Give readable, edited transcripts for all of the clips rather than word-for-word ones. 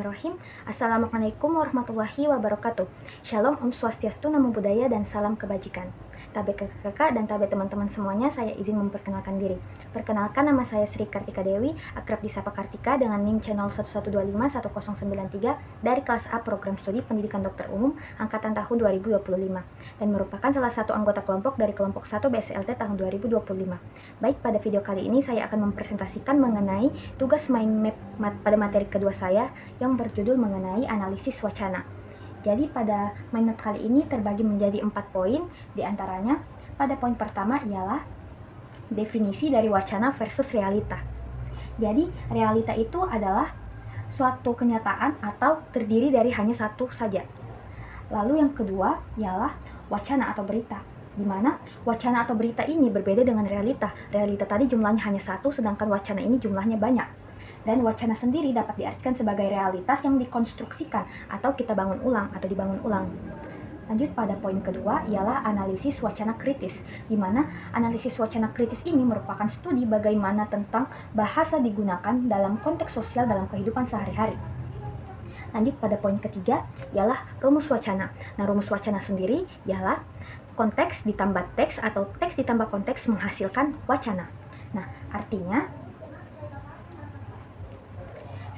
Bismillahirrahmanirrahim. Assalamualaikum warahmatullahi wabarakatuh. Shalom, Om Swastiastu, Namo Buddhaya, dan salam kebajikan. Tabe kakak-kakak dan tabe teman-teman semuanya, saya izin memperkenalkan diri. Perkenalkan, nama saya Sri Kartika Dewi, akrab disapa Kartika, dengan NIM channel 11251093 dari kelas A program studi pendidikan dokter umum angkatan tahun 2025 dan merupakan salah satu anggota kelompok dari kelompok 1 BSLT tahun 2025. Baik, pada video kali ini saya akan mempresentasikan mengenai tugas mind map pada materi kedua saya yang berjudul mengenai analisis wacana. Jadi pada mind map kali ini terbagi menjadi 4 poin, diantaranya pada poin pertama ialah definisi dari wacana versus realita. Jadi realita itu adalah suatu kenyataan atau terdiri dari hanya satu saja. Lalu yang kedua ialah wacana atau berita, di mana wacana atau berita ini berbeda dengan realita. Realita tadi jumlahnya hanya satu, sedangkan wacana ini jumlahnya banyak. Dan wacana sendiri dapat diartikan sebagai realitas yang dikonstruksikan atau kita bangun ulang atau dibangun ulang. Lanjut pada poin kedua ialah analisis wacana kritis, di mana analisis wacana kritis ini merupakan studi bagaimana tentang bahasa digunakan dalam konteks sosial dalam kehidupan sehari-hari. Lanjut pada poin ketiga ialah rumus wacana. Nah, rumus wacana sendiri ialah konteks ditambah teks atau teks ditambah konteks menghasilkan wacana. Nah, artinya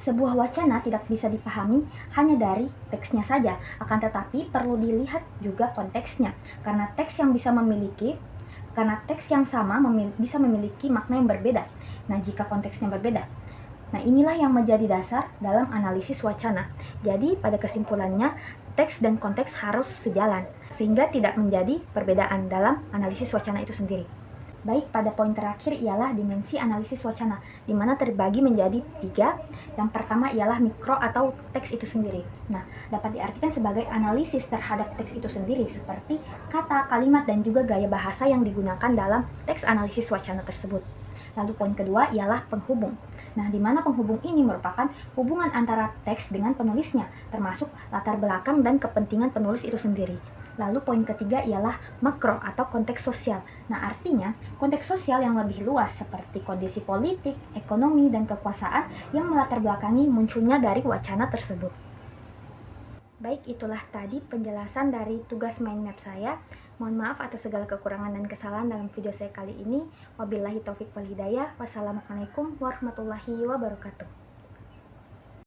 sebuah wacana tidak bisa dipahami hanya dari teksnya saja, akan tetapi perlu dilihat juga konteksnya, karena teks yang sama bisa memiliki makna yang berbeda. Nah, jika konteksnya berbeda, nah inilah yang menjadi dasar dalam analisis wacana. Jadi pada kesimpulannya, teks dan konteks harus sejalan, sehingga tidak menjadi perbedaan dalam analisis wacana itu sendiri. Baik, pada poin terakhir ialah dimensi analisis wacana, di mana terbagi menjadi 3. Yang pertama ialah mikro atau teks itu sendiri. Nah, dapat diartikan sebagai analisis terhadap teks itu sendiri, seperti kata, kalimat, dan juga gaya bahasa yang digunakan dalam teks analisis wacana tersebut. Lalu poin kedua ialah penghubung. Nah, di mana penghubung ini merupakan hubungan antara teks dengan penulisnya, termasuk latar belakang dan kepentingan penulis itu sendiri. Lalu poin ketiga ialah makro atau konteks sosial. Nah, artinya konteks sosial yang lebih luas seperti kondisi politik, ekonomi, dan kekuasaan yang melatar belakangi munculnya dari wacana tersebut. Baik, itulah tadi penjelasan dari tugas mind map saya. Mohon maaf atas segala kekurangan dan kesalahan dalam video saya kali ini. Wabillahi taufik wal hidayah. Wassalamualaikum warahmatullahi wabarakatuh.